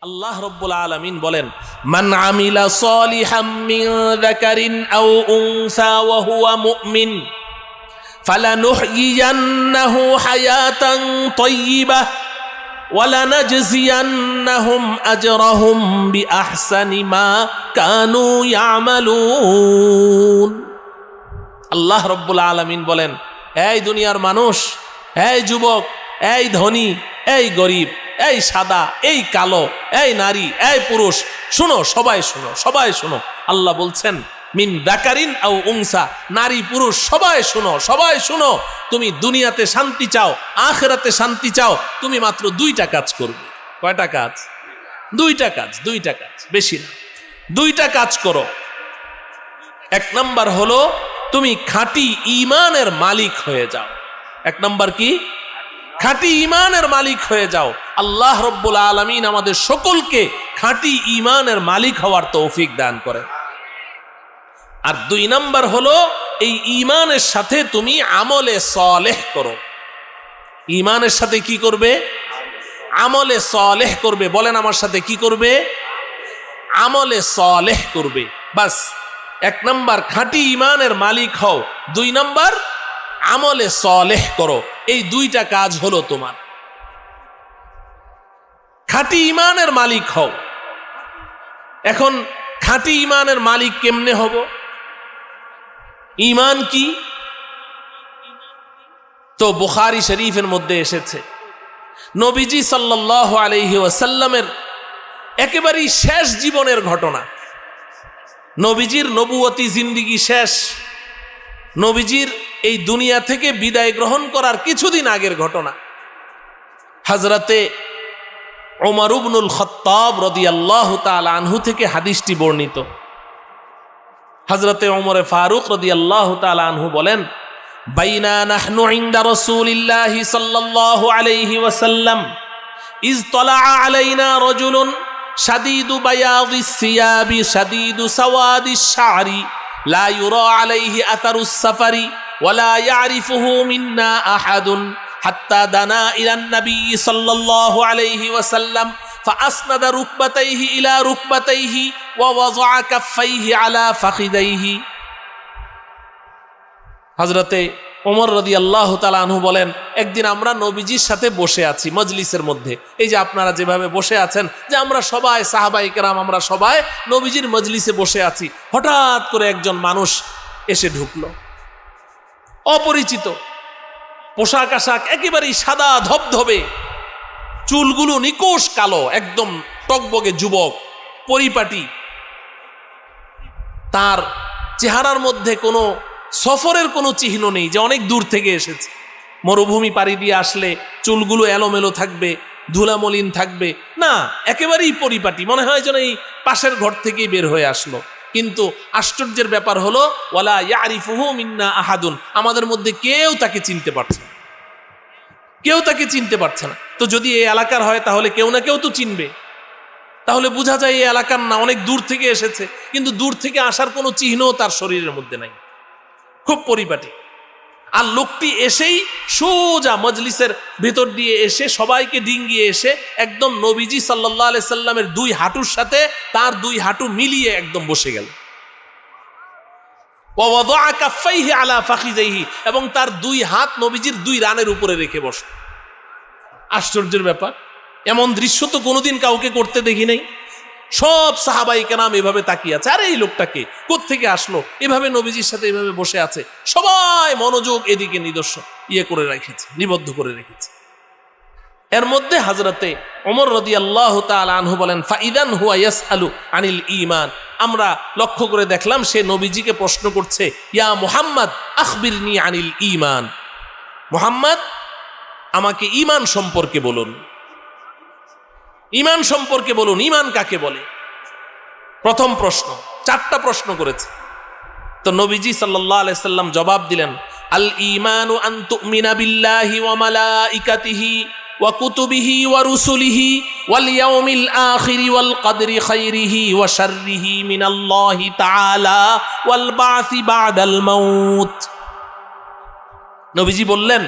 আল্লাহ রব্বুল আলামিন বলেন, মান আমিলা সালিহাম মিন যাকারিন আও উনসা ওয়া হুয়া মুমিন ফালানুহয়িয়ান্নাহু হায়াতান তাইয়্যিবাহ ওয়া লানাজজিয়ান্নাহুম আজরাহুম বিআহসানি মা কানু ইয়ামালুন। আল্লাহ রব্বুল আলামিন বলেন, এই দুনিয়ার মানুষ, এই যুবক, এই ধনী, এই গরিব, এই সাদা, এই কালো, এই নারী, এই পুরুষ, শুনো, সবাই শুনো, সবাই শুনো। আল্লাহ বলছেন, মিন যাকারিন আও উনসা, নারী পুরুষ সবাই শুনো, সবাই শুনো। তুমি দুনিয়াতে শান্তি চাও, আখিরাতে শান্তি চাও, তুমি মাত্র দুইটা কাজ করবে। কয়টা কাজ? দুইটা কাজ, দুইটা কাজ, বেশি না। দুইটা কাজ করো। এক নাম্বার হলো তুমি খাঁটি ঈমানের মালিক হয়ে যাও। এক নাম্বার কি? খাঁটি ঈমানের মালিক হয়ে যাও। আল্লাহ রব্বুল আলামিন আমাদের সকলকে খাঁটি ঈমানের মালিক হওয়ার তৌফিক দান করেন। আর দুই নাম্বার হলো এই ঈমানের সাথে তুমি আমলে সালেহ করো। ঈমানের সাথে কি করবে? আমলে সালেহ করবে। বলেন আমার সাথে কি করবে? আমলে সালেহ করবে। বাস, এক নাম্বার খাঁটি ঈমানের মালিক হও, দুই নাম্বার আমলে সালেহ করো। এই দুইটা কাজ হলো তোমার। খাঁটি ঈমানের মালিক হও। এখন খাঁটি ঈমানের মালিক কেমনে হব? ঈমান কি? তো বুখারী শরীফের মধ্যে এসেছে, নবীজি সাল্লাল্লাহু আলাইহি ওয়াসাল্লামের একেবারেই শেষ জীবনের ঘটনা। নবীজির নবুয়তি জিন্দেগি শেষ, নবীজির এই দুনিয়া থেকে বিদায় গ্রহণ করার কিছুদিন আগের ঘটনা। হযরতে ওমর ইবনুল খাত্তাব রাদিয়াল্লাহু তাআলা আনহু থেকে হাদিসটি বর্ণিত। হযরতে ওমরে ফারুক রাদিয়াল্লাহু তাআলা আনহু বলেন, বাইনা নাহনু ইনদা রাসূলিল্লাহি সাল্লাল্লাহু আলাইহি ওয়াসাল্লাম ইজ তালা আলাইনা রাজুলুন শাদীদু বায়াদিস সিয়াবি শাদীদু সাওয়াদিশ শা'রি লা ইউরা আলাইহি আথারুস সাফারি ওয়া লা ইয়ারিফুহু মিন্না আহাদুন হাত্তা দানা ইলান নবী সাল্লাল্লাহু আলাইহি ওয়াসাল্লাম ফাআসনাদা রুকবাতাইহি ইলা রুকবাতাইহি ওয়া ওয়াযআ কাফাইহি আলা ফাখিদাইহি। হযরতে ওমর রাদিয়াল্লাহু তাআলা আনহু বলেন, একদিন আমরা নবীজির সাথে বসে আছি মজলিসের মধ্যে। এই যে আপনারা যেভাবে বসে আছেন, যে আমরা সবাই সাহাবায়ে কেরাম, আমরা সবাই নবীজির মজলিসে বসে আছি। হঠাৎ করে একজন মানুষ এসে ঢুকলো, অপরিচিত, পোশাক আশাক একেবারেই সাদা ধবধবে, চুলগুলো নিকোষ কালো, একদম টকবগে যুবক, পরিপাটি। তার চেহারার মধ্যে কোনো সফরের কোনো চিহ্ন নেই যে অনেক দূর থেকে এসেছে। মরুভূমি পাড়ি দিয়ে আসলে চুলগুলো এলোমেলো থাকবে, ধুলামলিন থাকবে না, একেবারেই পরিপাটি, মনে হয় যেন এই পাশের ঘর থেকেই বের হয়ে আসলো। কিন্তু আশ্চর্যের ব্যাপার হলো, ওয়ালা ইয়ারিফুহু মিন্না আহাদুন, আমাদের মধ্যে কেউ তাকে চিনতে পারছে না, কেউ তাকে চিনতে পারছে না। তো যদি এই এলাকার হয় তাহলে কেউ না কেউ তো চিনবে, তাহলে বোঝা যায় এই এলাকার না, অনেক দূর থেকে এসেছে। কিন্তু দূর থেকে আসার কোনো চিহ্নও তার শরীরের মধ্যে নাই, খুব পরিপাটি। আর লোকটি এসেই সোজা মজলিসের ভিতর দিয়ে এসে সবাইকে ডিঙ্গিয়ে এসে একদম নবীজি সাল্লাল্লাহু আলাইহি সাল্লামের দুই হাঁটুর সাথে তার দুই হাঁটু মিলিয়ে একদম বসে গেল। ওয়া ওয়াযআ কাফাইহি আলা ফাখিযাইহি, এবং তার দুই হাত নবীজির দুই রানের উপরে রেখে বসল। আশ্চর্যের ব্যাপার, এমন দৃশ্য তো কোনোদিন কাউকে করতে দেখি নাই। সব সাহাবায়ে কেরাম এভাবে তাকিয়ে আছে, আরে এই লোকটাকে কোত্থেকে আসলো, এভাবে নবীজির সাথে এভাবে বসে আছে। সবাই মনোযোগ এদিকে নিদর্শন করে রেখেছে, নিবদ্ধ করে রেখেছে। এর মধ্যে হযরতে ওমর রাদিয়াল্লাহু তাআলা আনহু বলেন, ফাইদান হুয়া ইয়াসআলু আনিল ঈমান, আমরা লক্ষ্য করে দেখলাম সে নবীজিকে প্রশ্ন করছে, ইয়া মুহাম্মদ আখবিরনি আনিল ঈমান, মুহাম্মদ আমাকে ঈমান সম্পর্কে বলুন, ঈমান সম্পর্কে বলুন, ঈমান কাকে বলে? প্রথম প্রশ্ন, চারটা প্রশ্ন করেছে। তো নবীজি সাল্লাল্লাহু আলাইহি সাল্লাম জবাব দিলেন, আল ঈমানু আন তুমিনা বিল্লাহি ওয়া মালাইকাতিহি ওয়া কুতুবিহি ওয়া রুসুলিহি ওয়াল ইয়াউমিল আখিরি ওয়াল কদরি খাইরিহি ওয়া শাররিহি মিনাল্লাহি তাআলা ওয়াল বাসি বাদাল মাউত। নবীজি বললেন,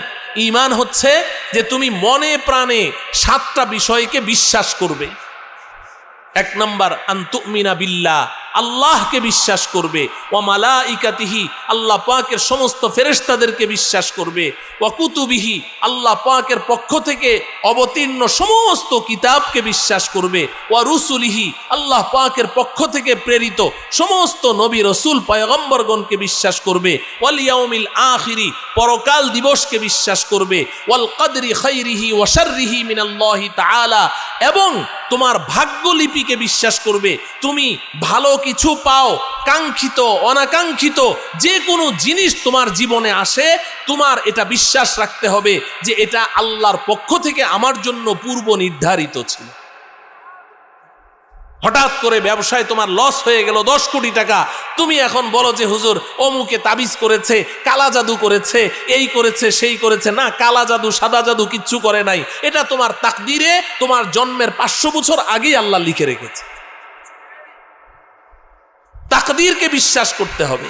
ঈমান হচ্ছে যে তুমি মনে প্রাণে সাতটা বিষয়কে বিশ্বাস করবে। এক নম্বর আনতুমিনা বিল্লাহ, আল্লাহকে বিশ্বাস করবে, ওয়া মালাইকাতিহি, আল্লাহ পাকের সমস্ত ফেরেশতাদেরকে বিশ্বাস করবে, ওয়া কুতুবিহি, আল্লাহ পাকের পক্ষ থেকে অবতীর্ণ সমস্ত কিতাবকে বিশ্বাস করবে, ওয়া রুসুলিহি, আল্লাহ পাকের পক্ষ থেকে প্রেরিত সমস্ত নবী রসুল পয়গম্বরগণকে বিশ্বাস করবে, ওয়াল ইয়াউমিল আখিরি, পরকাল দিবসকে বিশ্বাস করবে, ওয়াল কদরি খাইরিহি ওয়া শাররিহি মিনাল্লাহি তাআলা, এবং তোমার ভাগ্যলিপিকে বিশ্বাস করবে। তুমি ভালো কিছু পাও, কাঙ্ক্ষিত অনাকাঙ্ক্ষিত যে কোনো জিনিস তোমার জীবনে আসে, তোমার এটা বিশ্বাস রাখতে হবে যে এটা আল্লাহর পক্ষ থেকে আমার জন্য পূর্ব নির্ধারিত ছিল। হঠাৎ করে ব্যবসায় তোমার লস হয়ে গেল 10 কোটি টাকা, তুমি এখন বলো যে হুজুর অমুকে তাবিজ করেছে, কালা জাদু করেছে, এই করেছে সেই করেছে। না, কালা জাদু সাদা জাদু কিচ্ছু করে নাই, এটা তোমার তাকদিরে তোমার জন্মের 500 বছর আগেই আল্লাহ লিখে রেখেছে। তাকদীরকে বিশ্বাস করতে হবে।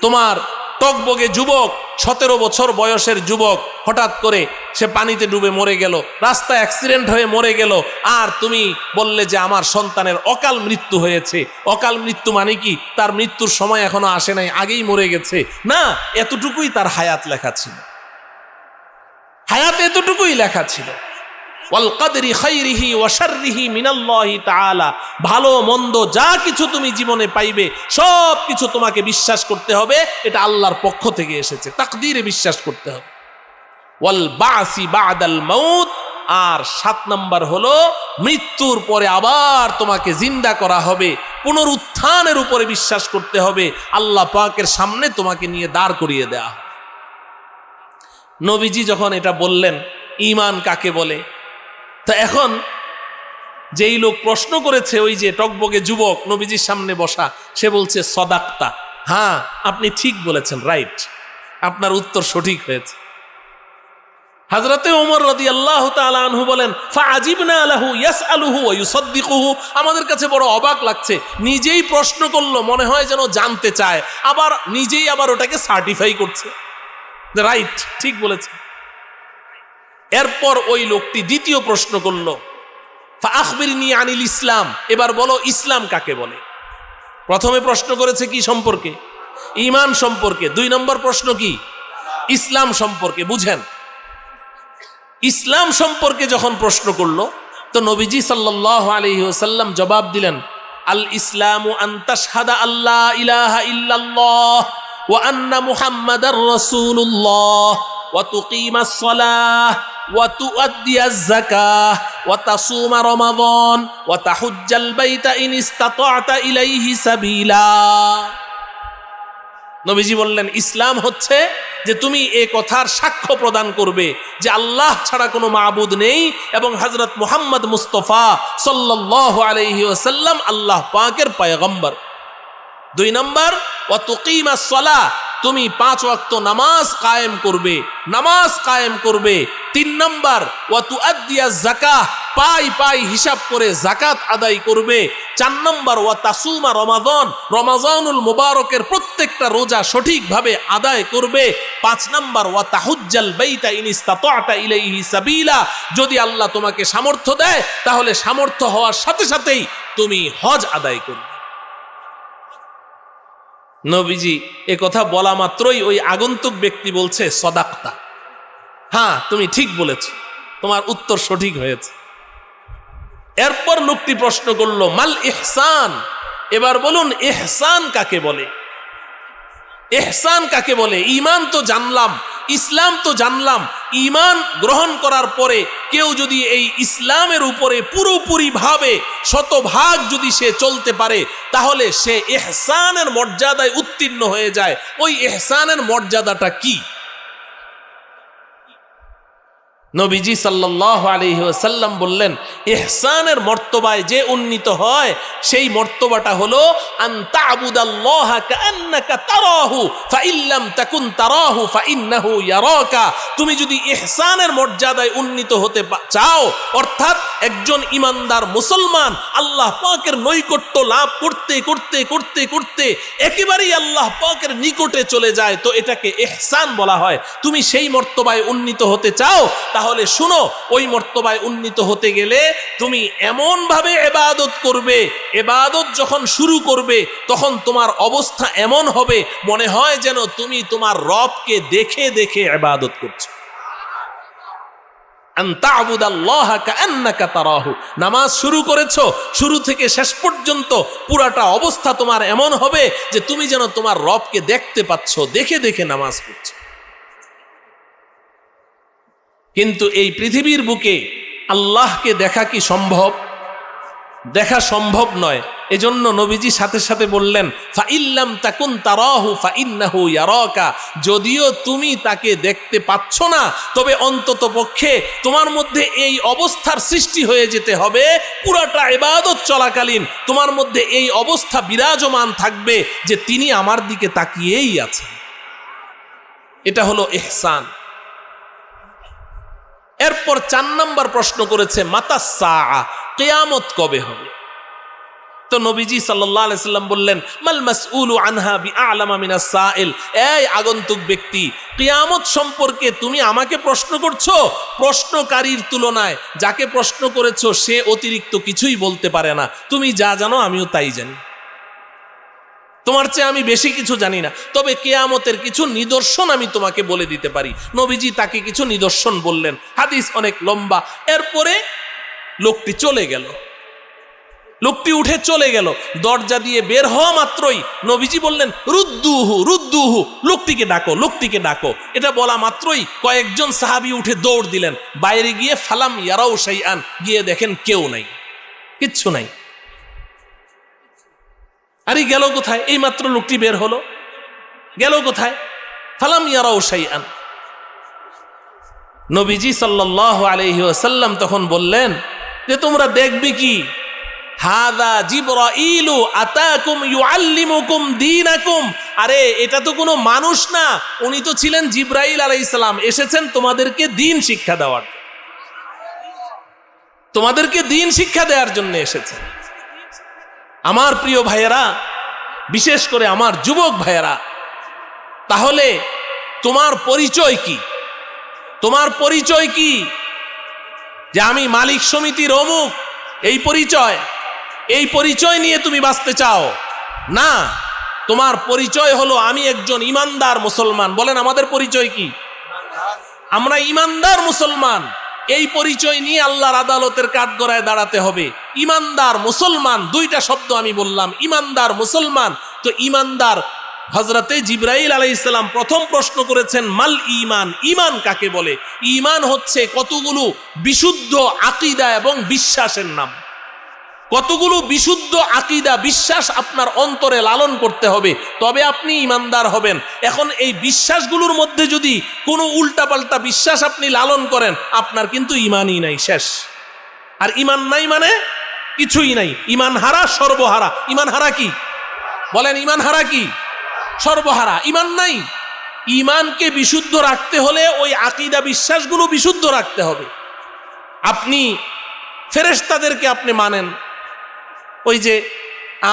তোমার টকবগে যুবক, 17 বছর বয়সের যুবক, হঠাৎ করে সে পানিতে ডুবে মরে গেল, রাস্তায় অ্যাক্সিডেন্ট হয়ে মরে গেল, আর তুমি বললে যে আমার সন্তানের অকাল মৃত্যু হয়েছে। অকাল মৃত্যু মানে কি? তার মৃত্যুর সময় এখনো আসে নাই, আগেই মরে গেছে। না, এতটুকুই তার হায়াত লেখা ছিল, হায়াত এতটুকুই লেখা ছিল। ওয়াল কদরি খাইরিহি ওয়া শাররিহি মিনাল্লাহি তাআলা, ভালো মন্দ যা কিছু তুমি জীবনে পাইবে সব কিছু তোমাকে বিশ্বাস করতে হবে এটা আল্লাহর পক্ষ থেকে এসেছে, তাকদীরে বিশ্বাস করতে হবে। ওয়াল বাসি বাদাল মাউত, আর 7 নম্বর হলো মৃত্যুর পরে আবার তোমাকে জিন্দা করা হবে, পুনরুত্থানের উপরে বিশ্বাস করতে হবে। আল্লাহ পাকের সামনে তোমাকে নিয়ে দাঁড় করিয়ে দেয়া হবে। নবীজি যখন এটা বললেন ঈমান কাকে বলে, তা এখন যেই লোক প্রশ্ন করেছে, ওই যে টকবগে যুবক নবীজির সামনে বসা, সে বলছে সদাক্তা, হ্যাঁ আপনি ঠিক বলেছেন, রাইট, আপনার উত্তর সঠিক হয়েছে। হযরতে ওমর রাদিয়াল্লাহু তাআলা আনহু বলেন, ফাআজিবনা লাহু ইয়াসআলুহু ওয়া ইউসাদ্দিকুহু, আমাদের কাছে বড় অবাক লাগছে, নিজেই প্রশ্ন করলো, মনে হয় যেন জানতে চায়, আবার নিজেই আবার ওটাকে সার্টিফাই করছে, রাইট, ঠিক বলেছে। এরপর ওই লোকটি দ্বিতীয় প্রশ্ন করল, ফাআখবিরনি আনিল ইসলাম, এবার বলো ইসলাম কাকে বলে। প্রথমে প্রশ্ন করেছে কি সম্পর্কে? ঈমান সম্পর্কে। 2 নম্বর প্রশ্ন কি? ইসলাম সম্পর্কে। বুঝেন, ইসলাম সম্পর্কে যখন প্রশ্ন করলো, তো নবীজি সাল্লাল্লাহু আলাইহি ওয়াসাল্লাম জবাব দিলেন, আল ইসলামু আন তাশহাদা আল্লা ইলাহা ইল্লাল্লাহ ওয়া আন্না মুহাম্মাদার রাসূলুল্লাহ ওয়া তুকিমাস সালাহ ওয়া তুআদ্দিয়াজ যাকাহ ওয়া তাসুমা রমাদান ওয়া তাহুজ্জাল বাইতা ইন ইসতাতা'তা ইলাইহি সাবিলা। নবীজি বললেন, ইসলাম হচ্ছে যে তুমি এই কথার সাক্ষ্য প্রদান করবে যে আল্লাহ ছাড়া কোনো মাবুদ নেই এবং হযরত মুহাম্মদ মুস্তাফা সাল্লাল্লাহু আলাইহি ওয়াসাল্লাম আল্লাহ পাকের পয়গম্বর। 2 নম্বর, ওয়া তুকিমাস সালাহ, তুমি 5 ওয়াক্ত নামাজ কায়েম করবে, নামাজ কায়েম করবে। 3 নম্বর, ওয়া তুআদ্দিয়াজ যাকাহ, পাই পাই হিসাব করে যাকাত আদায় করবে। 4 নম্বর, ওয়া তাসুমা রমাদান, রমাজানুল মুবারকের প্রত্যেকটা রোজা সঠিকভাবে আদায় করবে। 5 নম্বর, ওয়া তাহুজ্জাল বাইতা ইন ইসতাতা'তা ইলাইহি সাবিলা, যদি আল্লাহ তোমাকে সামর্থ্য দেয় তাহলে সামর্থ্য হওয়ার সাথে সাথেই তুমি হজ আদায় করবে। নবীজি এ কথা বলা মাত্রই ওই আগন্তুক ব্যক্তি বলছে, সদাক্তা, হ্যাঁ তুমি ঠিক বলেছ, তোমার উত্তর সঠিক হয়েছে। এরপর লোকটি প্রশ্ন করলো, মাল ইহসান, এবার বলুন ইহসান কাকে বলে? ইহসান কাকে বলে? ঈমান তো জানলাম, ইসলাম তো জানলাম, ঈমান গ্রহণ করার পরে কেউ যদি এই ইসলামের উপরে পুরোপুরি ভাবে 100% যদি সে চলতে পারে তাহলে সে ইহসানের মর্যাদায় উত্তীর্ণ হয়ে যায়। ওই ইহসানের মর্যাদাটা কি? নবীজি সাল্লাল্লাহু আলাইহি ওয়াসাল্লাম বললেন, ইহসানের মর্তবায় যে উন্নীত হয় সেই মর্তবাটা হলো আন তা'বুদাল্লাহা কাআন্নাকা তারাহু ফাইল্লাম তাকুন তারাহু ফাইন্নাহু ইয়ারাকা। তুমি যদি ইহসানের মর্যাদায় উন্নীত হতে চাও, অর্থাৎ একজন ইমানদার মুসলমান আল্লাহ পাকের নৈকট্য লাভ করতে করতে করতে করতে একেবারেই আল্লাহ পাকের নিকটে চলে যায়, তো এটাকে ইহসান বলা হয়। তুমি সেই মর্তবায় উন্নীত হতে চাও তাহলে শুনো, ওই মর্তবায় উন্নীত হতে গেলে তুমি এমন ভাবে ইবাদত করবে, ইবাদত যখন শুরু করবে তখন তোমার অবস্থা এমন হবে মনে হয় যেন তুমি তোমার রবকে দেখে দেখে ইবাদত করছো। নামাজ শুরু করেছো, শুরু থেকে শেষ পর্যন্ত পুরাটা অবস্থা তোমার এমন হবে যে তুমি যেন তোমার রবকে দেখতে পাচ্ছ, দেখে দেখে নামাজ পড়ছো। কিন্তু এই পৃথিবীর বুকে আল্লাহকে দেখা কি সম্ভব? দেখা সম্ভব নয়। এজন্য নবীজি সাথে সাথে বললেন, ফাইল্লাম তাকুন তারাহু ফাইন্নাহু ইয়ারাকা, যদিও তুমি তাকে দেখতে পাচ্ছ না, তবে অন্তত পক্ষে তোমার মধ্যে এই অবস্থার সৃষ্টি হয়ে যেতে হবে, পুরাটা ইবাদত চলাকালীন তোমার মধ্যে এই অবস্থা বিরাজমান থাকবে যে তিনি আমার দিকে তাকিয়েই আছেন। এটা হলো ইহসান। এরপর 4 নম্বর প্রশ্ন করেছে, মাতাস সাআ, কিয়ামত কবে হবে? তো নবীজি সাল্লাল্লাহু আলাইহি সাল্লাম বললেন, মাল মাসউলু আনহা বিআলামা মিনাস সাইল, এই আগন্তুক ব্যক্তি, কিয়ামত সম্পর্কে তুমি আমাকে প্রশ্ন করছো? প্রশ্নকারীর তুলনায় যাকে প্রশ্ন করেছো সে অতিরিক্ত কিছুই বলতে পারে না। তুমি যা জানো আমিও তাই জানি, তোমার চেয়ে আমি বেশি কিছু জানি না, তবে কিয়ামতের কিছু নিদর্শন আমি তোমাকে বলে দিতে পারি। নবীজি তাকে কিছু নিদর্শন বললেন, হাদিস অনেক লম্বা। এরপরে লোকটি চলে গেল, লোকটি উঠে চলে গেল। দরজা দিয়ে বের হওয়া মাত্রই নবীজি বললেন, রুদ্দুহু রুদ্দুহু, লোকটিকে ডাকো, লোকটিকে ডাকো। এটা বলা মাত্রই কয়েকজন সাহাবী উঠে দৌড় দিলেন। বাইরে গিয়ে ফালাম ইয়ারাউ শাইআন, গিয়ে দেখেন কেউ নাই, কিচ্ছু নাই। আরে গেল কোথায়? এই মাত্র লোকটি বের হলো, গেল কোথায়? ফালাম ইয়ারাউ শাইআন। নবীজি সাল্লাল্লাহু আলাইহি ওয়াসাল্লাম তখন বললেন যে তোমরা দেখবে কি? হাযা জিবরাইলু আতাকুম ইউআল্লিমুকুম দীনাকুম, আরে এটা তো কোনো মানুষ না, উনি তো ছিলেন জিবরাইল আলাইহিস সালাম, এসেছেন তোমাদেরকে দ্বীন শিক্ষা দেওয়ার, তোমাদেরকে দ্বীন শিক্ষা দেওয়ার জন্য এসেছেন। আমার প্রিয় ভাইয়েরা, বিশেষ করে আমার যুবক ভাইয়েরা, তাহলে তোমার পরিচয় কি? তোমার পরিচয় কি? যে আমি মালিক সমিতির অমুক, এই পরিচয়? এই পরিচয় নিয়ে তুমি বাঁচতে চাও না। তোমার পরিচয় হলো আমি একজন ইমানদার মুসলমান। বলেন আমাদের পরিচয় কি? আমরা ইমানদার মুসলমান। এই পরিচয় নিয়ে আল্লাহর আদালতের কাঠগড়ায় দাঁড়াতে হবে। ইমানদার মুসলমান, দুইটা শব্দ আমি বললাম, ইমানদার মুসলমান। তো ইমানদার, হযরতে জিবরাইল আলাইহিস সালাম প্রথম প্রশ্ন করেছেন, মাল ঈমান, ঈমান কাকে বলে? ঈমান হচ্ছে কতগুলো বিশুদ্ধ আকীদা এবং বিশ্বাসের নাম। কতগুলো বিশুদ্ধ আকীদা বিশ্বাস আপনার অন্তরে লালন করতে হবে, তবে আপনি ঈমানদার হবেন। এখন এই বিশ্বাসগুলোর মধ্যে যদি কোনো উল্টাপাল্টা বিশ্বাস আপনি লালন করেন, আপনার কিন্তু ঈমানই নাই, শেষ। আর ঈমান নাই মানে কিছুই নাই। ঈমান হারা, সর্বহারা। ঈমান হারা কি? বলেন ঈমান হারা কি? সর্বহারা। ঈমান নাই। ঈমানকে বিশুদ্ধ রাখতে হলে ওই আকীদা বিশ্বাসগুলো বিশুদ্ধ রাখতে হবে। আপনি ফেরেশতাদেরকে আপনি মানেন, ওই যে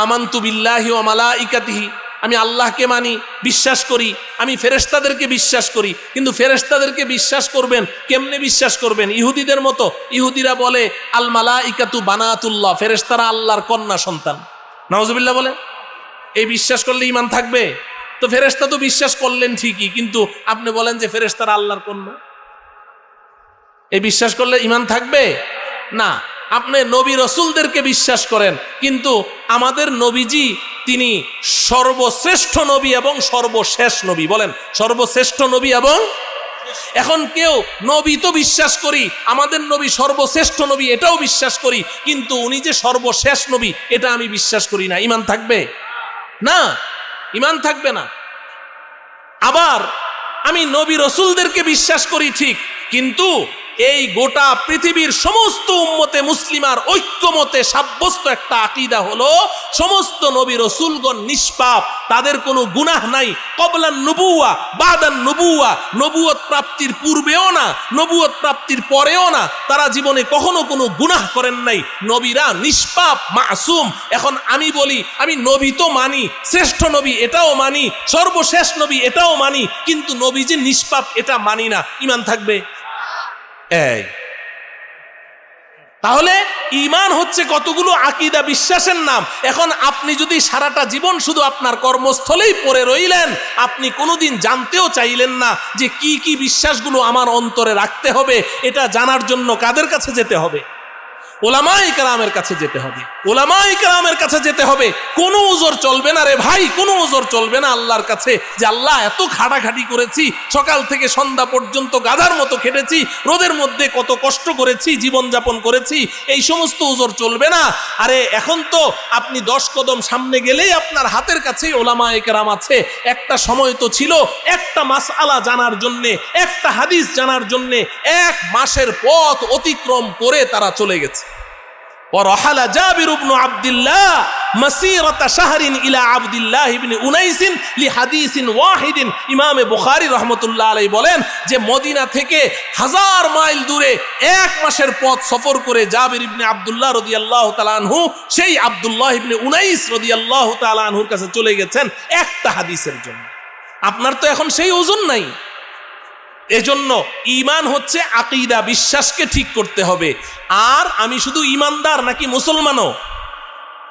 আমানতু বিল্লাহি ওয়া মালাইকাতিহি, আমি আল্লাহকে মানি, বিশ্বাস করি, আমি ফেরেশতাদেরকে বিশ্বাস করি। কিন্তু ফেরেশতাদেরকে বিশ্বাস করবেন কেমনে? বিশ্বাস করবেন ইহুদিদের মতো। ইহুদিরা বলে আল মালাইকাতু বানাতুল্লাহ, ফেরেশতারা আল্লাহর কন্যা সন্তান। নাউজুবিল্লাহ বলেন। এই বিশ্বাস করলে ঈমান থাকবে? তো ফেরেশতা তো বিশ্বাস করলেন ঠিকই, কিন্তু আপনি বলেন যে ফেরেশতারা আল্লাহর কন্যা, এই বিশ্বাস করলে ঈমান থাকবে না। আপনি নবী রসুলদেরকে বিশ্বাস করেন, কিন্তু আমাদের নবীজি তিনি সর্বশ্রেষ্ঠ নবী এবং সর্বশেষ নবী। বলেন সর্বশ্রেষ্ঠ নবী এবং, এখন কেউ নবী তো বিশ্বাস করি, আমাদের নবী সর্বশ্রেষ্ঠ নবী এটাও বিশ্বাস করি, কিন্তু উনি যে সর্বশেষ নবী এটা আমি বিশ্বাস করি না। ঈমান থাকবে না, ঈমান থাকবে না। আবার আমি নবী রসুলদেরকে বিশ্বাস করি ঠিক, কিন্তু এই গোটা পৃথিবীর সমস্ত উম্মতে মুসলিমার ঐক্যমতে সাব্যস্ত একটা আকীদা হলো সমস্ত নবী রসুলগণ নিষ্পাপ, তাদের কোনো গুনাহ নাই। কবলান নবুয়া বাদান নবুয়া, নবুয়ত প্রাপ্তির পূর্বেও না, নবুয়ত প্রাপ্তির পরেও না, তারা জীবনে কখনো কোনো গুনাহ করেন নাই। নবীরা নিষ্পাপ, মাসুম। এখন আমি বলি আমি নবী তো মানি, শ্রেষ্ঠ নবী এটাও মানি, সর্বশেষ নবী এটাও মানি, কিন্তু নবী যে নিষ্পাপ এটা মানি না। ঈমান থাকবে? এই তাহলে ঈমান হচ্ছে কতগুলো আকীদা বিশ্বাসের নাম। এখন আপনি যদি সারাটা জীবন শুধু আপনার কর্মস্থলেই পড়ে রইলেন, আপনি কোনোদিন জানতেও চাইলেন না যে কি কি বিশ্বাসগুলো আমার অন্তরে রাখতে হবে, এটা জানার জন্য কাদের কাছে যেতে হবে? ওলামায়ে কেরামের কাছে যেতে হবে। ওলামায়ে কেরামের কাছে যেতে হবে। কোনো ওজর চলবে না রে ভাই, কোনো ওজর চলবে না আল্লাহর কাছে যে আল্লাহ এত খাটাখাটি করেছি, সকাল থেকে সন্ধ্যা পর্যন্ত গাধার মতো খেটেছি, রোদের মধ্যে কত কষ্ট করেছি, জীবনযাপন করেছি, এই সমস্ত ওজর চলবে না। আরে এখন তো আপনি 10 কদম সামনে গেলেই আপনার হাতের কাছেই ওলামায়ে কেরাম আছে। একটা সময় তো ছিল একটা মাসআলা জানার জন্যে, একটা হাদিস জানার জন্যে 1 মাসের পথ অতিক্রম করে তারা চলে গেছে। ورحل جابر بن عبد الله مسيرة شهر إلى عبد الله بن أنيس لحديث واحد। ইমামে বুখারী রাহমাতুল্লাহ আলাইহি বলেন যে মদিনা থেকে 1000 মাইল দূরে 1 মাসের পথ সফর করে জাবির ইবনে আব্দুল্লাহ রাদিয়াল্লাহু তাআলা আনহু সেই আব্দুল্লাহ ইবনে উনাইস রাদিয়াল্লাহু তাআলা আনহুর কাছে চলে গেছেন একটা হাদিসের জন্য। আপনার তো এখন সেই ওজন নাই। এজন্য ঈমান হচ্ছে আকীদা, বিশ্বাসকে ঠিক করতে হবে। আর আমি শুধু ঈমানদার নাকি মুসলমানও?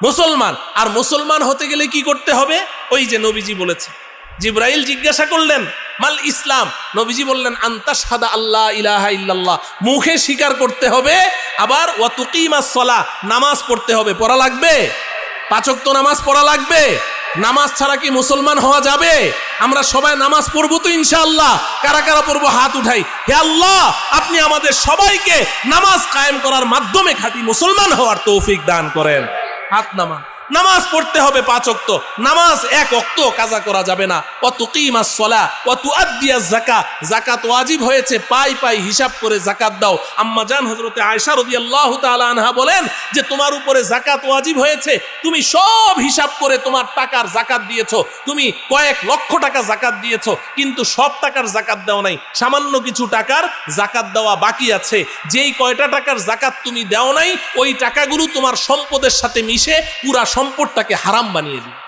মুসলমান। আর মুসলমান হতে গেলে কি করতে হবে? ওই যে নবীজি বলেছে, জিবরাইল জিজ্ঞাসা করলেন মাল ইসলাম, নবীজি বললেন আনতাশহাদা আল্লাহ ইলাহা ইল্লাল্লাহ, মুখে স্বীকার করতে হবে। আবার ওয়া তুকিমাস সালাহ, নামাজ পড়তে হবে। পড়া লাগবে, 5 ওয়াক্ত নামাজ পড়া লাগবে। নামাজ ছাড়া কি মুসলমান হওয়া যাবে? আমরা সবাই নামাজ পড়বো তো ইনশাআল্লাহ। কারা কারা পড়বো হাত উঠাই। হে আল্লাহ, আপনি আমাদের সবাইকে নামাজ কায়েম করার মাধ্যমে খাঁটি মুসলমান হওয়ার তৌফিক দান করেন। হাত নামান। নামাজ পড়তে হবে 5 ওয়াক্ত। নামাজ 1 ওয়াক্ত কাজা করা যাবে না। ওয়া তুকিমাস সালাহ ওয়া তুআদ্দিয়াজ যাকাত, যাকাত ওয়াজিব হয়েছে, পাই পাই হিসাব করে যাকাত দাও। আম্মা জান হযরতে আয়েশা রাদিয়াল্লাহু তাআলা আনহা বলেন যে তোমার উপরে যাকাত ওয়াজিব হয়েছে, তুমি সব হিসাব করে তোমার টাকার যাকাত দিয়েছো, তুমি কয়েক লক্ষ টাকা যাকাত দিয়েছো, কিন্তু সব টাকার যাকাত দাও নাই, সামান্য কিছু টাকার যাকাত দেওয়া বাকি আছে। যেই কয়টা টাকার যাকাত তুমি দাও নাই, ওই টাকাগুলো তোমার সম্পদের সাথে মিশে পুরা সম্পদটাকে হারাম বানিয়ে দিবে।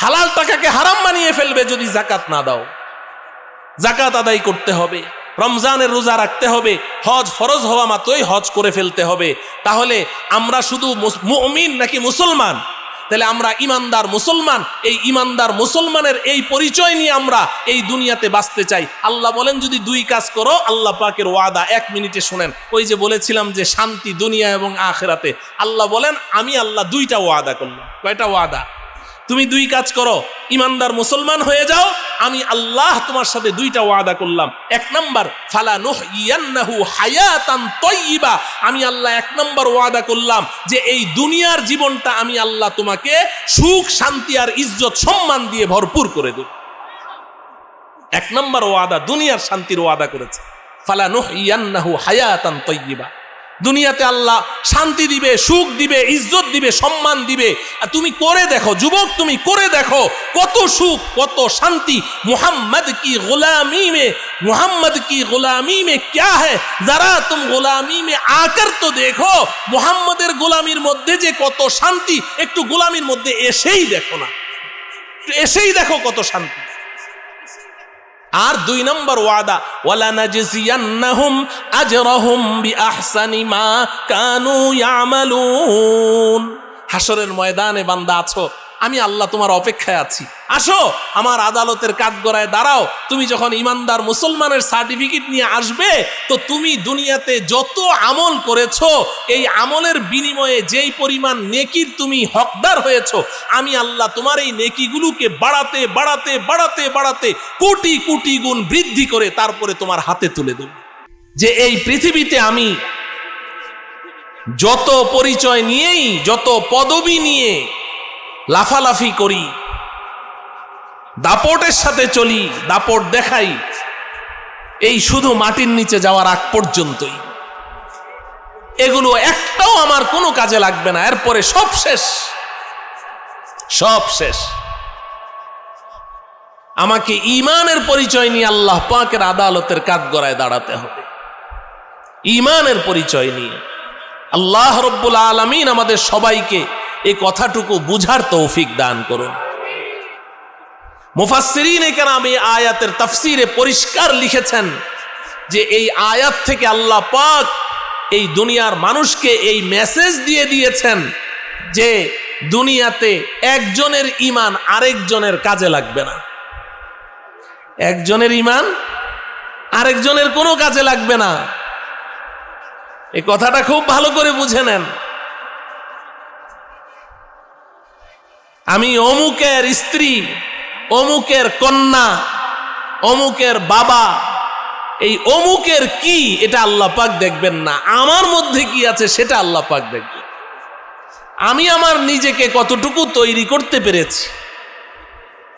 হালাল টাকাকে হারাম বানিয়ে ফেলবে যদি যাকাত না দাও। যাকাত আদায় করতে হবে, রমজানের রোজা রাখতে হবে, হজ ফরজ হওয়া মাত্রই হজ করে ফেলতে হবে। তাহলে আমরা শুধু মুমিন নাকি মুসলমান? তাহলে আমরা ইমানদার মুসলমান। এই ইমানদার মুসলমানের এই পরিচয় নিয়ে আমরা এই দুনিয়াতে বাঁচতে চাই। আল্লাহ বলেন যদি 2 কাজ করো, আল্লাহ পাকের ওয়াদা 1 মিনিটে শুনেন। ওই যে বলেছিলাম যে শান্তি দুনিয়া এবং আখিরাতে, আল্লাহ বলেন আমি আল্লাহ 2টা ওয়াদা করলাম। কয়টা ওয়াদা? তুমি 2 কাজ করো, ইমানদার মুসলমান হয়ে যাও, আমি আল্লাহ তোমার সাথে 2টা ওয়াদা করলাম। 1 নাম্বার ফালা নুহইয়ান্নাহু হায়াতান তাইয়্যিবা, আমি আল্লাহ 1 নাম্বার ওয়াদা করলাম যে এই দুনিয়ার জীবনটা আমি আল্লাহ তোমাকে সুখ শান্তি আর ইজ্জত সম্মান দিয়ে ভরপুর করে দেব। 1 নাম্বার ওয়াদা, দুনিয়ার শান্তির ওয়াদা করেছে। ফালা নুহইয়ান্নাহু হায়াতান তাইয়্যিবা, দুনিয়াতে আল্লাহ শান্তি দিবে, সুখ দিবে, ইজ্জত দিবে, সম্মান দিবে। আর তুমি করে দেখো যুবক, তুমি করে দেখো কত সুখ, কত শান্তি। মুহাম্মদ কি গুলামি মে ক্যা হ্যায়, যারা তুম গুলামি মে আকার তো দেখো, মুহাম্মদের গোলামির মধ্যে যে কত শান্তি, একটু গোলামির মধ্যে এসেই দেখো না, এসেই দেখো কত শান্তি। আর 2 নম্বর ওয়াদা ওয়ালা নাজজিয়ান্নাহুম আজরাহুম বিআহসানি মা কানু ইয়ামালুন, হাসরের ময়দানে বান্দা আছো, আমি আল্লাহ তোমার অপেক্ষায় আছি, আসো আমার আদালতের কাঠগড়ায় দাঁড়াও। তুমি যখন ইমানদার মুসলমানের সার্টিফিকেট নিয়ে আসবে, তো তুমি দুনিয়াতে যত আমল করেছো, এই আমলের বিনিময়ে যেই পরিমাণ নেকির তুমি হকদার হয়েছো, আমি আল্লাহ তোমার এই নেকিগুলোকে বাড়াতে বাড়াতে বাড়াতে বাড়াতে কোটি কোটি গুণ বৃদ্ধি করে তারপরে তোমার হাতে তুলে দেব। যে এই পৃথিবীতে আমি যত পরিচয় নিয়েই, যত পদবি নিয়ে লাফালাফি করি, দাপটের সাথে চলি, দাপট দেখাই, এই শুধু মাটির নিচে যাওয়ার আগ পর্যন্তই। এগুলো একটাও আমার কোনো কাজে লাগবে না, এরপরে সব শেষ, সব শেষ। আমাকে ঈমানের পরিচয় নিয়ে আল্লাহ পাকের আদালতের কাঠগড়ায় দাঁড়াতে হবে। ঈমানের পরিচয় নিয়ে আল্লাহ রব্বুল আলামিন আমাদের সবাইকে এই কথাটুকু বুঝার তৌফিক দান করুন। মুফাসসিরিনে কেরাম এই আয়াতের তাফসিরে পরিষ্কার লিখেছেন যে এই আয়াত থেকে আল্লাহ পাক এই দুনিয়ার মানুষকে এই মেসেজ দিয়ে দিয়েছেন যে দুনিয়াতে একজনের ঈমান আরেকজনের কাজে লাগবে না। একজনের ঈমান আরেকজনের কোনো কাজে লাগবে না। এই কথাটা খুব ভালো করে বুঝে নেন। আমি অমুকের স্ত্রী, অমুকের কন্যা, অমুকের বাবা, এই অমুকের কি এটা আল্লাহ পাক দেখবেন না। আমার মধ্যে কি আছে সেটা আল্লাহ পাক দেখবেন। আমি আমার নিজেকে কতটুকু তৈরি করতে পেরেছি,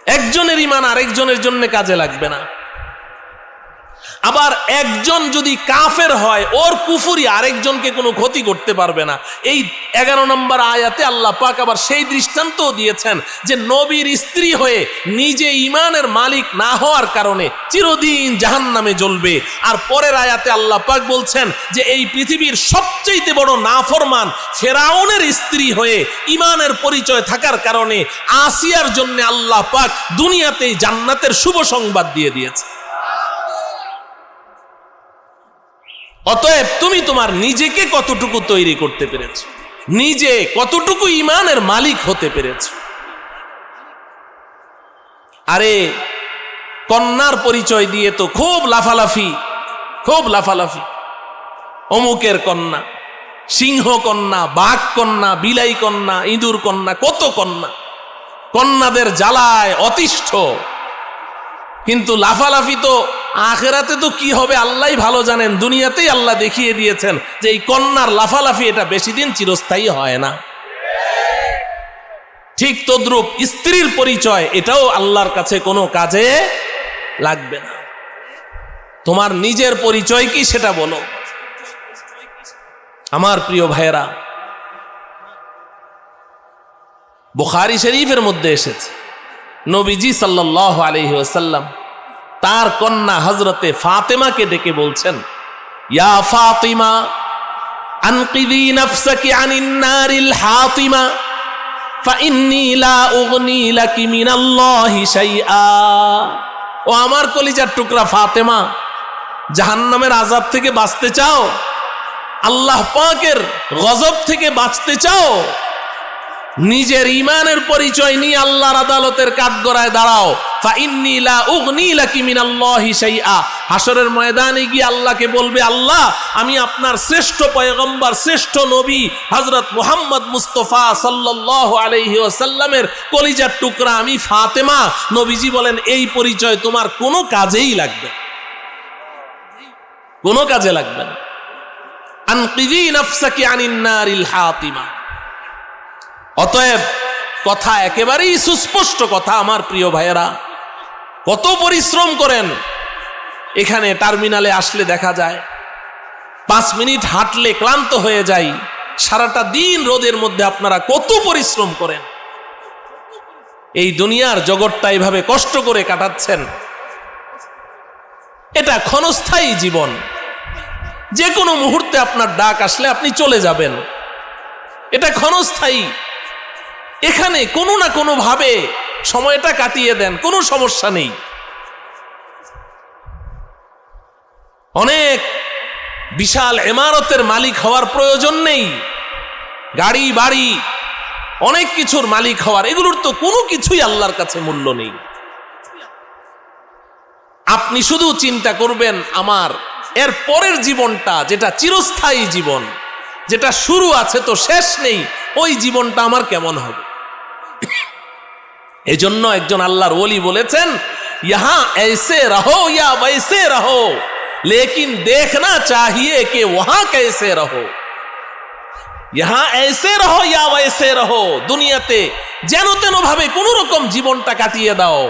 একজনের ঈমান আরেকজনের জন্য কাজে লাগবে না। আবার একজন যদি কাফের হয়, ওর কুফরি আরেকজনকে কোনো ক্ষতি করতে পারবে না। এই 11 নম্বর আয়াতে আল্লাহ পাক আবার সেই দৃষ্টান্ত দিয়েছেন যে নবীর স্ত্রী হয়ে নিজে ঈমানের মালিক না হওয়ার কারণে চিরদিন জাহান্নামে জ্বলবে। আর পরের আয়াতে আল্লাহ পাক বলছেন যে এই পৃথিবীর সবচেয়ে বড় নাফরমান ফেরাউনের স্ত্রী হয়ে ঈমানের পরিচয় থাকার কারণে আসিয়ার জন্য আল্লাহ পাক দুনিয়াতেই জান্নাতের শুভ সংবাদ দিয়ে দিয়েছে। অতএব তুমি তোমার নিজেকে কতটুকু তৈরি করতে পেরেছ, নিজে কতটুকু ঈমানের মালিক হতে পেরেছ। আরে কন্যার পরিচয় দিয়ে তো খুব লাফালাফি, খুব লাফালাফি। অমুকের কন্যা, সিংহ কন্যা, বাঘ কন্যা, বিলাই কন্যা, ইঁদুর কন্যা, কত কন্যা। কন্যাদের জ্বালায় অতিষ্ঠ। কিন্তু লাফালাফি তো আখেরাতে তো কি হবে আল্লাহই ভালো জানেন। দুনিয়াতেই আল্লাহ দেখিয়ে দিয়েছেন যে এই কন্যার লাফালাফি এটা বেশি দিন চিরস্থায়ী হয় না। ঠিক তদ্রূপ স্ত্রীর পরিচয়, এটাও আল্লাহর কাছে কোনো কাজে লাগবে না। তোমার নিজের পরিচয় কি সেটা বলো। আমার প্রিয় ভাইয়েরা, বুখারী শরীফের মধ্যে এসেছে নবীজি সাল্লাল্লাহু আলাইহি ওয়াসাল্লাম তার কন্যা হযরতে ফাতেমাকে ডেকে বলছেন, ইয়া ফাতিমা আনকিযি নাফসাকি আনিন নারিল হাতিমা ফাইন্নী লা উগনি লাকি মিনাল্লাহি শাইআ। ও আমার কলিজার টুকরা ফাতেমা, জাহান্নামের আযাব থেকে বাঁচতে চাও, আল্লাহ পাকের গজব থেকে বাঁচতে চাও, নিজের ঈমানের পরিচয় নিয়ে আল্লাহর আদালতের কাঠগড়ায় দাঁড়াও। ফাইন্নী লা উগনি লাকি মিনাল্লাহি শাইআ। হাসরের ময়দানে গিয়ে আল্লাহকে বলবে, আল্লাহ আমি আপনার শ্রেষ্ঠ পয়গম্বর, শ্রেষ্ঠ নবী হযরত মুহাম্মদ মুস্তাফা সাল্লাল্লাহু আলাইহি ওয়াসাল্লামের কলিজার টুকরা আমি ফাতেমা। নবীজি বলেন এই পরিচয় তোমার কোনো কাজেই লাগবে না, কোনো কাজে লাগবে না। আনকিযি নাফসাকি আনিন নারিল হাতিমা। অতএব কথা একেবারেই সুস্পষ্ট কথা। আমার প্রিয় ভাইয়েরা, কত পরিশ্রম করেন। এখানে টার্মিনালে আসলে দেখা যায় 5 মিনিট হাঁটলে ক্লান্ত হয়ে যাই। সারাটা দিন রোদের মধ্যে আপনারা কত পরিশ্রম করেন। এই দুনিয়ার জগৎটা এইভাবে কষ্ট করে কাটাচ্ছেন। এটা ক্ষণস্থায়ী জীবন। যে কোনো মুহূর্তে আপনার ডাক আসলে আপনি চলে যাবেন। এটা ক্ষণস্থায়ী। এখানে কোনো না কোনো ভাবে সময়টা কাটিয়ে দেন, কোনো সমস্যা নেই। অনেক বিশাল ইমারতের মালিক হওয়ার প্রয়োজন নেই। গাড়ি বাড়ি অনেক কিছুর মালিক হওয়ার, এগুলোর তো কোনো কিছুই আল্লাহর কাছে মূল্য নেই। আপনি শুধু চিন্তা করবেন আমার এর পরের জীবনটা, যেটা চিরস্থায়ী জীবন, যেটা শুরু আছে তো শেষ নেই, ওই জীবনটা আমার কেমন হবে। এজন্য একজন আল্লাহর ওলি বলেছেন, ইহা ऐसे रहो या वैसे रहो लेकिन देखना चाहिए कि वहां कैसे रहो। ইহা ऐसे रहो या वैसे रहो। দুনিয়াতে যেন তেন ভাবে কোন রকম জীবনটা কাটিয়ে দাও,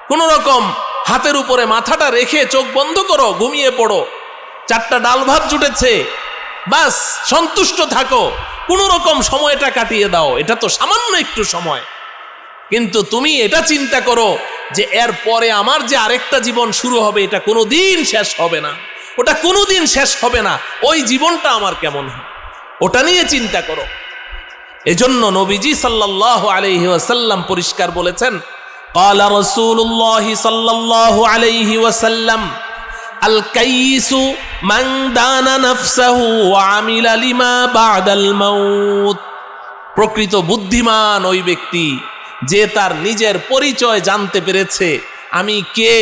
কোন রকম হাতের উপরে মাথাটা রেখে চোখ বন্ধ করো, ঘুমিয়ে পড়ো, 4টা ডাল ভাত জুটেছে, বাস সন্তুষ্ট থাকো, কোন রকম সময়টা কাটিয়ে দাও। এটা তো সামান্য একটু সময়। কিন্তু তুমি এটা চিন্তা করো যে এর পরে আমার যে আরেকটা জীবন শুরু হবে, এটা কোনোদিন শেষ হবে না, ওটা কোনোদিন শেষ হবে না। ওই জীবনটা আমার কেমন হবে, ওটা নিয়ে চিন্তা করো। এজন্য নবীজি সাল্লাল্লাহু আলাইহি ওয়াসাল্লাম পরিষ্কার বলেছেন, ক্বালা রাসূলুল্লাহি সাল্লাল্লাহু আলাইহি ওয়াসাল্লাম আল কাইসু মান দানা নাফসাহু ওয়া আমিলা লিমা বাদাল মাউত। প্রকৃত বুদ্ধিমান ওই ব্যক্তি যে তার নিজের পরিচয় জানতে পেরেছে, আমি কে,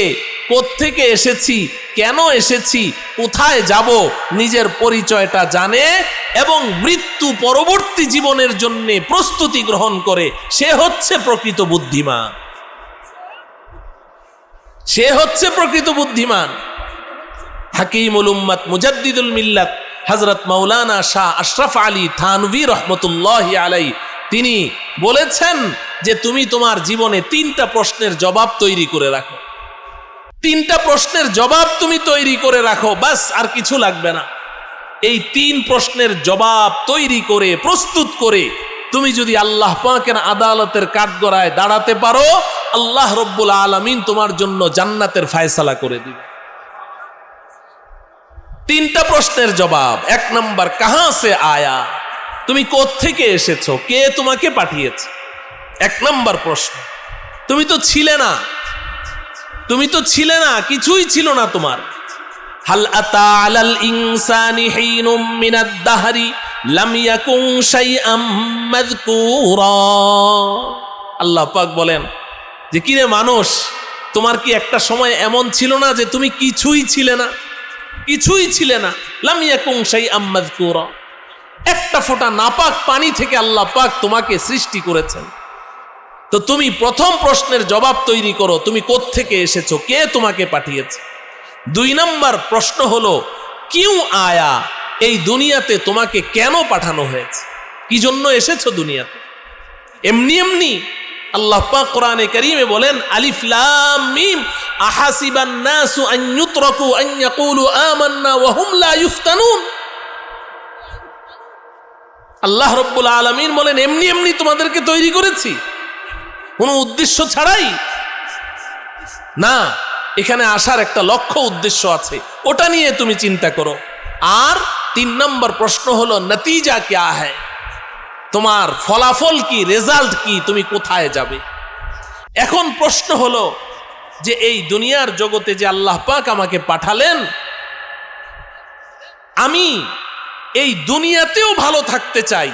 কোত্থেকে এসেছি, কেন এসেছি, কোথায় যাব, নিজের পরিচয়টা জানে এবং মৃত্যু পরবর্তী জীবনের জন্য প্রস্তুতি গ্রহণ করে, সে হচ্ছে প্রকৃত বুদ্ধিমান। সে হচ্ছে প্রকৃত বুদ্ধিমান। হাকিমুল উম্মাত মুজাদ্দিদুল মিল্লাত হযরত মাওলানা শাহ আশরাফ আলী থানভী রহমতুল্লাহি আলাইহি তিনি বলেছেন যে তুমি তোমার জীবনে 3টা প্রশ্নের জবাব তৈরি করে রাখো। 3টা প্রশ্নের জবাব তুমি তৈরি করে রাখো, বাস আর কিছু লাগবে না। এই 3 প্রশ্নের জবাব তৈরি করে প্রস্তুত করে তুমি যদি আল্লাহ পাকের আদালতের কাঠগড়ায় দাঁড়াতে পারো, আল্লাহ রব্বুল আলামিন তোমার জন্য জান্নাতের ফয়সালা করে দিবে। 3টা প্রশ্নের জবাব। 1 নম্বর, কাহা সে আয়া, তুমি কোত্থেকে এসেছো, কে তোমাকে পাঠিয়েছে? 1 নম্বর প্রশ্ন। তুমি তো ছিলে না, তুমি তো ছিলে না, কিছুই ছিল না তোমার। হাল আতা আলাল ইনসানি হিনুম মিনাদ দাহরি লাম ইয়াকুন শাইআম মাযকুরা। আল্লাহ পাক বলেন যে কিরে মানুষ, তোমার কি একটা সময় এমন ছিল না যে তুমি কিছুই ছিলে না, কিছুই ছিলে না। লাম ইয়াকুন শাইআম মাযকুরা, একটা ফোঁটা নাপাক পানি থেকে আল্লাহ পাক তোমাকে সৃষ্টি করেছেন। তো তুমি প্রথম প্রশ্নের জবাব তৈরি করো, তুমি কোত্থেকে এসেছো, কে তোমাকে পাঠিয়েছে। 2 নম্বর প্রশ্ন হলো কিউ আয়া, এই দুনিয়াতে তোমাকে কেন পাঠানো হয়েছে, কি জন্য এসেছো দুনিয়াতে? এমনি এমনি? আল্লাহ পাক কোরআনে কারীমে বলেন আলিফ লাম মিম আহাসিবান নাসু আন ইউতরাকু আন ইয়াকুলু আমান্না ওয়া হুম লা ইফতানুন। আল্লাহ রব্বুল আলামিন বলেন এমনি এমনি তোমাদেরকে তৈরি করেছি, কোনো উদ্দেশ্য ছাড়াই না। এখানে আসার একটা লক্ষ্য উদ্দেশ্য আছে, ওটা নিয়ে তুমি চিন্তা করো। আর 3 নম্বর প্রশ্ন হলো নতিজা ক্যা হ্যায়, তোমার ফলাফল কি, রেজাল্ট কি, তুমি কোথায় যাবে। এখন প্রশ্ন হলো যে এই দুনিয়ার জগতে যে আল্লাহ পাক আমাকে পাঠালেন, আমি এই দুনিয়াতেও ভালো থাকতে চাই,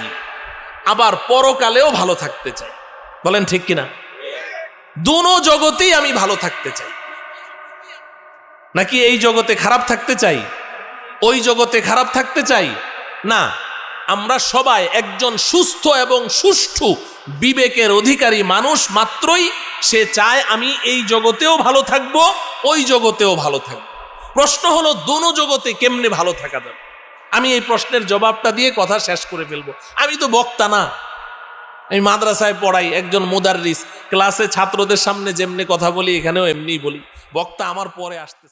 আবার পরকালেও ভালো থাকতে চাই। বলেন ঠিক কিনা? দুনো জগতেই আমি ভালো থাকতে চাই, নাকি এই জগতে খারাপ থাকতে চাই, ওই জগতে খারাপ থাকতে চাই? না, আমরা সবাই একজন সুস্থ এবং সুষ্ঠু বিবেকের অধিকারী মানুষ মাত্রই সে চায় আমি এই জগতেও ভালো থাকবো, ওই জগতেও ভালো থাকবো। প্রশ্ন হলো দুনো জগতে কেমনে ভালো থাকা যাবে। আমি এই প্রশ্নের জবাবটা দিয়ে কথা শেষ করে ফেলবো। আমি তো বক্তা না, আমি মাদ্রাসায় পড়াই, একজন মুদাররিস, ক্লাসে ছাত্রদের সামনে যেমনি কথা বলি এখানেও এমনি বলি। বক্তা আমার পরে আসতেছে।